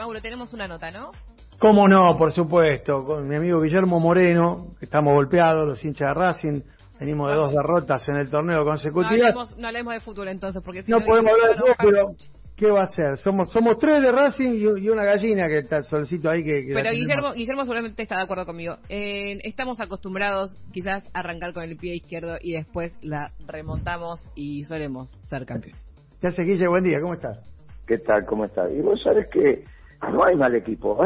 Mauro, tenemos una nota, ¿no? Cómo no, por supuesto, con mi amigo Guillermo Moreno, que estamos golpeados, los hinchas de Racing, venimos de 2 derrotas en el torneo consecutivas. No hablemos de fútbol entonces, porque si no podemos hablar de fútbol, pero ¿qué va a ser? Somos 3 de Racing y una gallina que está el solcito ahí que pero Guillermo seguramente está de acuerdo conmigo. Estamos acostumbrados quizás a arrancar con el pie izquierdo y después la remontamos y solemos ser campeones. ¿Qué hace, Guille? Buen día, ¿cómo estás? ¿Qué tal? ¿Cómo estás? Y vos sabés que no hay mal equipo,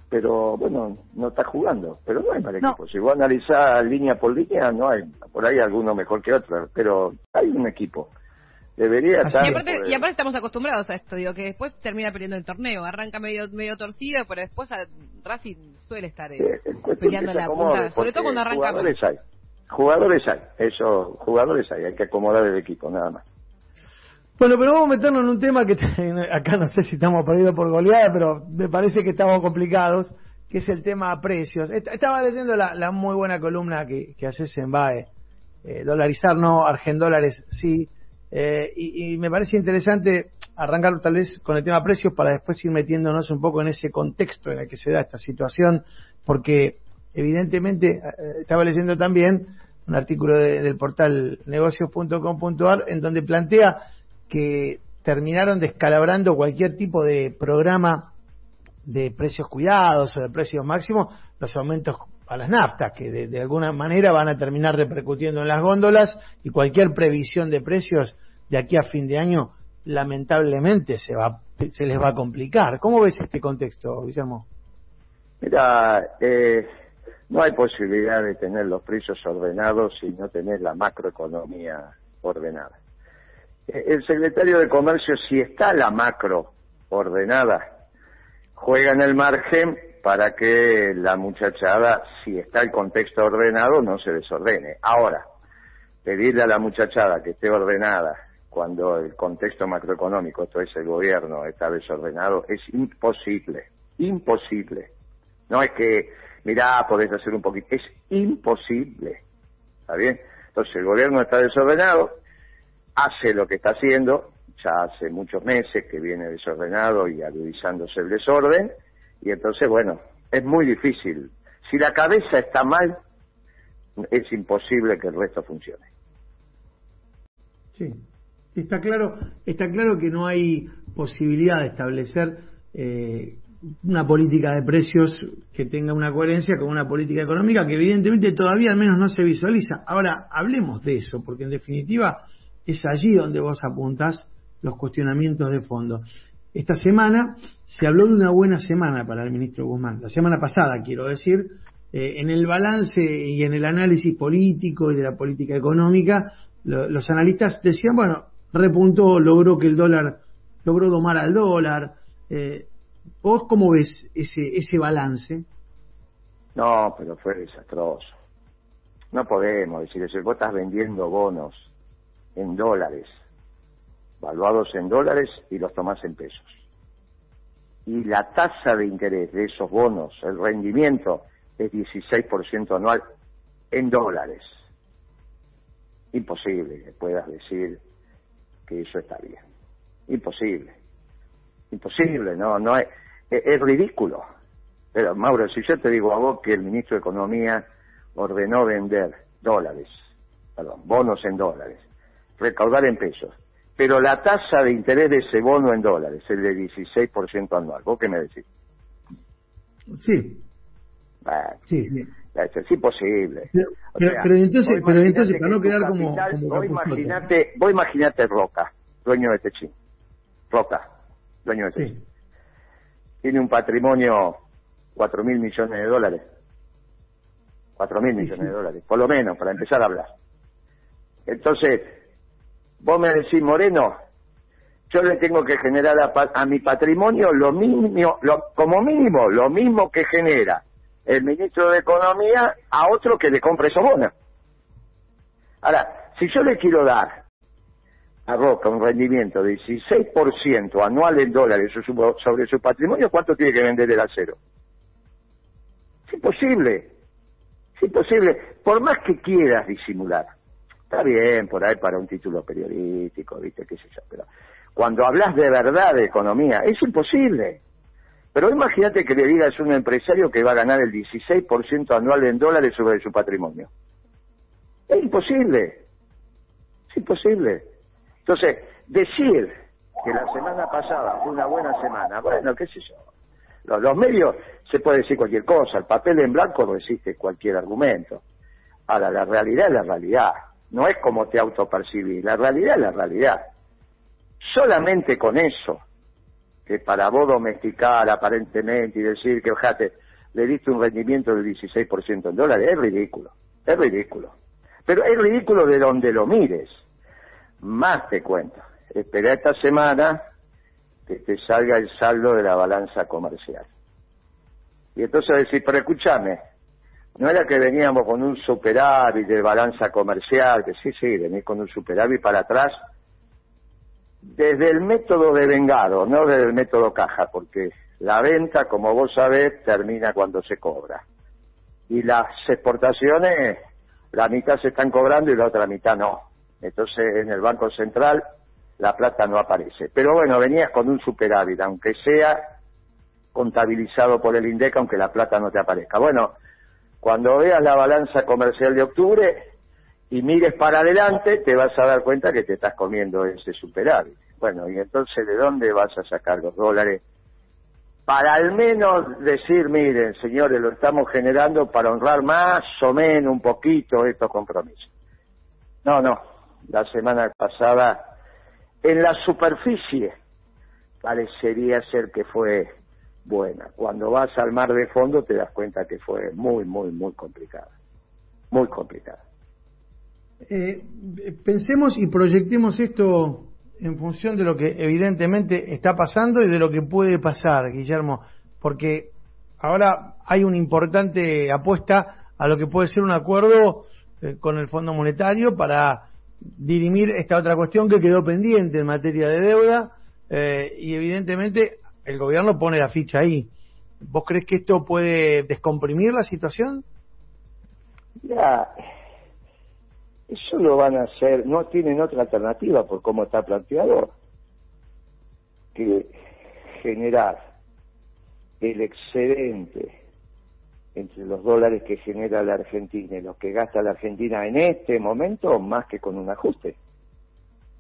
pero bueno, no está jugando, pero no hay mal equipo. Si vos analizás línea por línea, no hay, por ahí alguno mejor que otro, pero hay un equipo. Debería estar. Y aparte estamos acostumbrados a esto, digo, que después termina perdiendo el torneo, arranca medio torcido, pero después Racing suele estar peleando la punta, sobre todo cuando arranca. Jugadores hay que acomodar el equipo, nada más. Bueno, pero vamos a meternos en un tema que acá no sé si estamos perdidos por goleada, pero me parece que estamos complicados, que es el tema precios. Estaba leyendo la muy buena columna que haces en BAE, dolarizar no, argendólares sí, y me parece interesante arrancar tal vez con el tema precios para después ir metiéndonos un poco en ese contexto en el que se da esta situación, porque evidentemente estaba leyendo también un artículo del portal negocios.com.ar en donde plantea que terminaron descalabrando cualquier tipo de programa de precios cuidados o de precios máximos, los aumentos a las naftas, que de alguna manera van a terminar repercutiendo en las góndolas, y cualquier previsión de precios de aquí a fin de año, lamentablemente se les va a complicar. ¿Cómo ves este contexto, Guillermo? Mira, no hay posibilidad de tener los precios ordenados si no tenés la macroeconomía ordenada. El secretario de Comercio, si está la macro ordenada, juega en el margen para que la muchachada, si está el contexto ordenado, no se desordene. Ahora, pedirle a la muchachada que esté ordenada cuando el contexto macroeconómico, esto es el gobierno, está desordenado, es imposible. No es que, mirá, podés hacer un poquito, es imposible. ¿Está bien? Entonces el gobierno está desordenado, hace lo que está haciendo, ya hace muchos meses que viene desordenado y agudizándose el desorden, y entonces, bueno, es muy difícil. Si la cabeza está mal, es imposible que el resto funcione. Sí, está claro que no hay posibilidad de establecer una política de precios que tenga una coherencia con una política económica que evidentemente todavía al menos no se visualiza. Ahora, hablemos de eso, porque en definitiva es allí donde vos apuntás los cuestionamientos de fondo. Esta semana se habló de una buena semana para el ministro Guzmán, la semana pasada quiero decir, en el balance y en el análisis político y de la política económica, los analistas decían, bueno, repuntó, logró domar al dólar. ¿Vos cómo ves ese balance? No, pero fue desastroso. No podemos decir eso. Vos estás vendiendo bonos en dólares, valuados en dólares, y los tomás en pesos. Y la tasa de interés de esos bonos, el rendimiento, es 16% anual en dólares. Imposible que puedas decir que eso está bien. Imposible, no es ridículo. Pero Mauro, si yo te digo a vos que el ministro de Economía ordenó vender bonos en dólares, recaudar en pesos, pero la tasa de interés de ese bono en dólares es de 16% anual, ¿vos qué me decís? Sí. Sí. Es imposible. Pero entonces para no quedar como vos imaginate Roca, dueño de Techín. Sí. Tiene un patrimonio 4.000 millones de dólares. 4.000 millones de dólares, por lo menos, para empezar a hablar. Entonces, vos me decís, Moreno, yo le tengo que generar a mi patrimonio como mínimo, lo mismo que genera el ministro de Economía a otro que le compre esos bonos. Ahora, si yo le quiero dar a Roca un rendimiento de 16% anual en dólares sobre su patrimonio, ¿cuánto tiene que vender el acero? Es imposible. Por más que quieras disimular. Está bien, por ahí para un título periodístico, viste, qué sé yo, pero cuando hablas de verdad de economía, es imposible. Pero imagínate que le digas a un empresario que va a ganar el 16% anual en dólares sobre su patrimonio. Es imposible. Es imposible. Entonces, decir que la semana pasada fue una buena semana, bueno, qué sé yo. Los medios se puede decir cualquier cosa, el papel en blanco resiste cualquier argumento. Ahora, la realidad es la realidad. No es como te autopercibís, la realidad es la realidad. Solamente con eso, que para vos domesticar aparentemente y decir que, fíjate, le diste un rendimiento del 16% en dólares, es ridículo, es ridículo. Pero es ridículo de donde lo mires. Más te cuento, espera esta semana que te salga el saldo de la balanza comercial. Y entonces decir, pero escúchame, no era que veníamos con un superávit de balanza comercial, que sí, venís con un superávit para atrás, desde el método de vengado, no desde el método caja, porque la venta, como vos sabés, termina cuando se cobra. Y las exportaciones, la mitad se están cobrando y la otra mitad no. Entonces, en el Banco Central, la plata no aparece. Pero bueno, venías con un superávit, aunque sea contabilizado por el INDEC, aunque la plata no te aparezca. Bueno, cuando veas la balanza comercial de octubre y mires para adelante, te vas a dar cuenta que te estás comiendo ese superávit. Bueno, y entonces, ¿de dónde vas a sacar los dólares? Para al menos decir, miren, señores, lo estamos generando para honrar más o menos un poquito estos compromisos. No, la semana pasada, en la superficie, parecería ser que fue buena. Cuando vas al mar de fondo te das cuenta que fue muy, muy, muy complicada. Muy complicada. Pensemos y proyectemos esto en función de lo que evidentemente está pasando y de lo que puede pasar, Guillermo, porque ahora hay una importante apuesta a lo que puede ser un acuerdo con el Fondo Monetario para dirimir esta otra cuestión que quedó pendiente en materia de deuda, y evidentemente el gobierno pone la ficha ahí. ¿Vos crees que esto puede descomprimir la situación? Ya, eso lo van a hacer, no tienen otra alternativa por cómo está planteado que generar el excedente entre los dólares que genera la Argentina y los que gasta la Argentina en este momento, más que con un ajuste.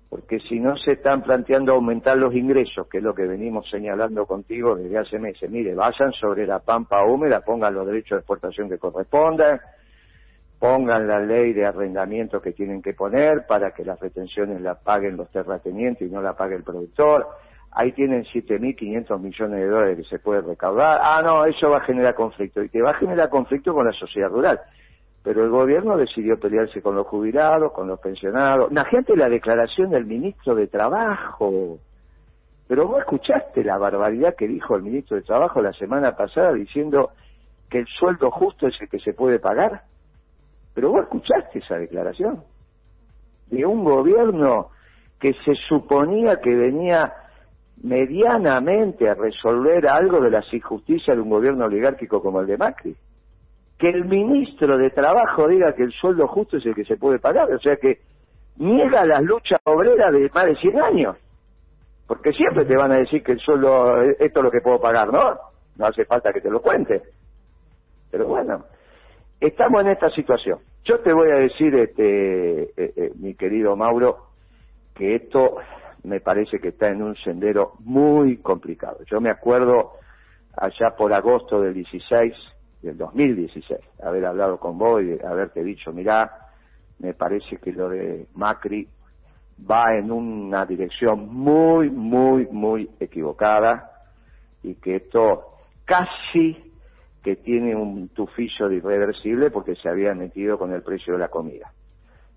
Porque si no se están planteando aumentar los ingresos, que es lo que venimos señalando contigo desde hace meses, mire, vayan sobre la pampa húmeda, pongan los derechos de exportación que correspondan, pongan la ley de arrendamiento que tienen que poner para que las retenciones las paguen los terratenientes y no la pague el productor. Ahí tienen 7.500 millones de dólares que se puede recaudar. Ah, no, eso va a generar conflicto. Y te va a generar conflicto con la sociedad rural. Pero el gobierno decidió pelearse con los jubilados, con los pensionados. Imagínate la declaración del ministro de Trabajo. Pero vos escuchaste la barbaridad que dijo el ministro de Trabajo la semana pasada diciendo que el sueldo justo es el que se puede pagar. Pero vos escuchaste esa declaración de un gobierno que se suponía que venía medianamente a resolver algo de las injusticias de un gobierno oligárquico como el de Macri. Que el ministro de Trabajo diga que el sueldo justo es el que se puede pagar, o sea que niega las luchas obreras de más de 100 años, porque siempre te van a decir que el sueldo, esto es lo que puedo pagar, ¿no? No hace falta que te lo cuente. Pero bueno, estamos en esta situación. Yo te voy a decir, mi querido Mauro, que esto me parece que está en un sendero muy complicado. Yo me acuerdo allá por agosto del 2016, haber hablado con vos y haberte dicho, mirá, me parece que lo de Macri va en una dirección muy, muy, muy equivocada y que esto casi que tiene un tufillo de irreversible porque se había metido con el precio de la comida.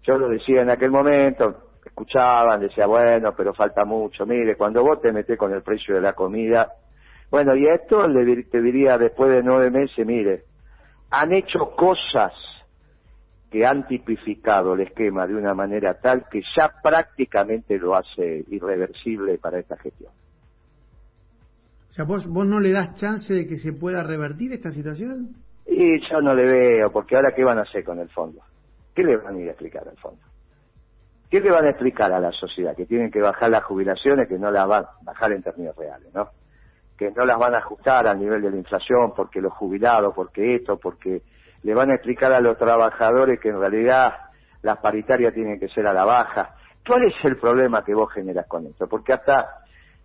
Yo lo decía en aquel momento, escuchaban, decía, bueno, pero falta mucho. Mire, cuando vos te metés con el precio de la comida, bueno, y esto te diría después de 9 meses, mire, han hecho cosas que han tipificado el esquema de una manera tal que ya prácticamente lo hace irreversible para esta gestión. O sea, ¿vos no le das chance de que se pueda revertir esta situación? Y yo no le veo, porque ahora ¿qué van a hacer con el fondo? ¿Qué le van a ir a explicar al fondo? ¿Qué le van a explicar a la sociedad? Que tienen que bajar las jubilaciones, que no las van a bajar en términos reales, ¿no? que no las van a ajustar al nivel de la inflación, porque los jubilados, porque esto, porque le van a explicar a los trabajadores que en realidad las paritarias tienen que ser a la baja. ¿Cuál es el problema que vos generas con esto? Porque hasta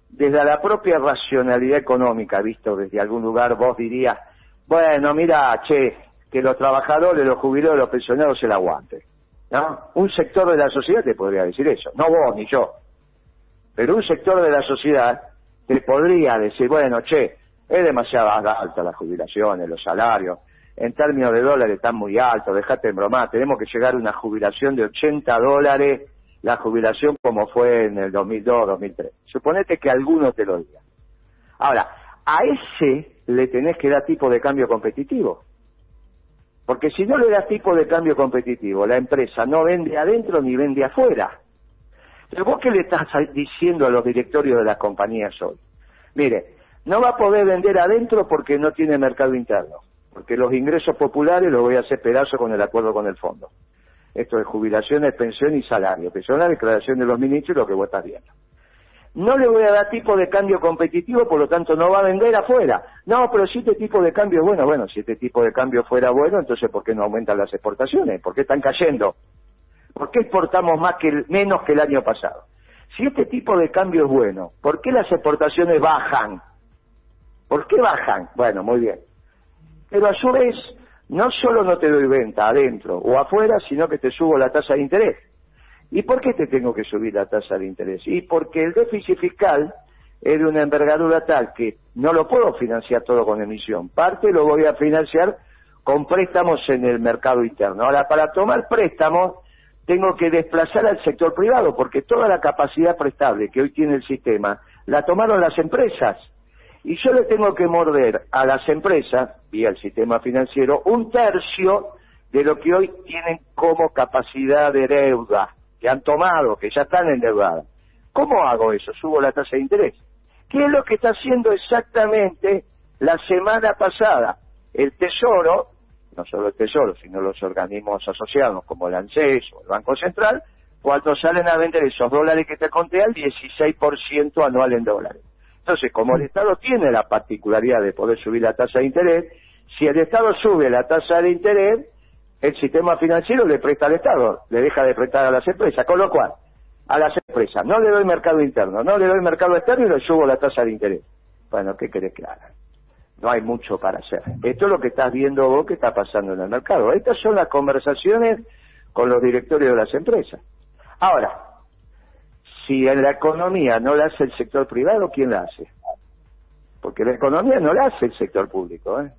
desde la propia racionalidad económica, visto desde algún lugar, vos dirías, bueno, mira, que los trabajadores, los jubilados, los pensionados se la aguanten, ¿no? Un sector de la sociedad te podría decir eso, no vos ni yo, pero un sector de la sociedad te podría decir, bueno, es demasiado alta las jubilaciones, los salarios, en términos de dólares están muy altos, dejate de bromar, tenemos que llegar a una jubilación de $80, la jubilación como fue en el 2002, 2003. Suponete que alguno te lo diga. Ahora, a ese le tenés que dar tipo de cambio competitivo. Porque si no le das tipo de cambio competitivo, la empresa no vende adentro ni vende afuera. Pero vos qué le estás diciendo a los directorios de las compañías hoy. Mire, no va a poder vender adentro porque no tiene mercado interno. Porque los ingresos populares los voy a hacer pedazo con el acuerdo con el fondo. Esto es jubilaciones, pensión y salario, que son la declaración de los ministros y lo que vos estás viendo. No le voy a dar tipo de cambio competitivo, por lo tanto no va a vender afuera. No, pero si este tipo de cambio es bueno, si este tipo de cambio fuera bueno, entonces ¿por qué no aumentan las exportaciones? ¿Por qué están cayendo? ¿Por qué exportamos menos que el año pasado? Si este tipo de cambio es bueno, ¿por qué las exportaciones bajan? ¿Por qué bajan? Bueno, muy bien. Pero a su vez, no solo no te doy venta adentro o afuera, sino que te subo la tasa de interés. ¿Y por qué te tengo que subir la tasa de interés? Y porque el déficit fiscal es de una envergadura tal que no lo puedo financiar todo con emisión. Parte lo voy a financiar con préstamos en el mercado interno. Ahora, para tomar préstamos, tengo que desplazar al sector privado, porque toda la capacidad prestable que hoy tiene el sistema, la tomaron las empresas. Y yo le tengo que morder a las empresas, vía el sistema financiero, 1/3 de lo que hoy tienen como capacidad de deuda, que han tomado, que ya están endeudadas. ¿Cómo hago eso? Subo la tasa de interés. ¿Qué es lo que está haciendo exactamente la semana pasada el Tesoro, no solo el Tesoro, sino los organismos asociados como el ANSES o el Banco Central, cuando salen a vender esos dólares que te conté al 16% anual en dólares? Entonces, como el Estado tiene la particularidad de poder subir la tasa de interés, si el Estado sube la tasa de interés, el sistema financiero le presta al Estado, le deja de prestar a las empresas, con lo cual, a las empresas no le doy mercado interno, no le doy mercado externo y le subo la tasa de interés. Bueno, ¿qué querés que haga? No hay mucho para hacer. Esto es lo que estás viendo vos que está pasando en el mercado. Estas son las conversaciones con los directorios de las empresas. Ahora, si en la economía no la hace el sector privado, ¿quién la hace? Porque la economía no la hace el sector público, ¿eh?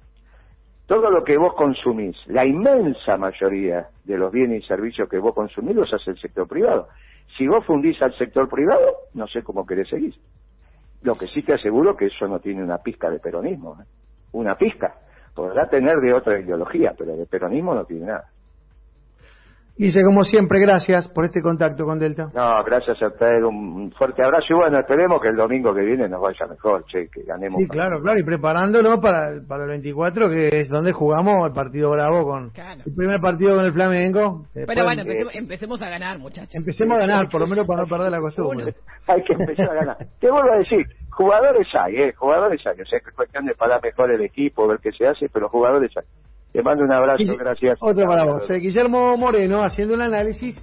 Todo lo que vos consumís, la inmensa mayoría de los bienes y servicios que vos consumís los hace el sector privado. Si vos fundís al sector privado, no sé cómo querés seguir. Lo que sí te aseguro que eso no tiene una pizca de peronismo, ¿eh? Una pizca. Podrá tener de otra ideología, pero de peronismo no tiene nada. Guille, como siempre, gracias por este contacto con Delta. No, gracias a usted, un fuerte abrazo y bueno, esperemos que el domingo que viene nos vaya mejor, que ganemos. Sí, claro, y preparándonos para el 24, que es donde jugamos el partido bravo con el primer partido con el Flamengo. Pero bueno, empecemos a ganar, muchachos. Empecemos a ganar, por lo menos para no perder la costumbre. Hay que empezar a ganar. Te vuelvo a decir, jugadores hay, jugadores hay, o sea, que es cuestión de parar mejor el equipo, ver qué se hace, pero jugadores hay. Te mando un abrazo, gracias. Otro para vos. Guillermo Moreno haciendo un análisis,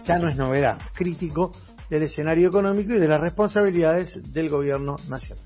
ya no es novedad, crítico del escenario económico y de las responsabilidades del gobierno nacional.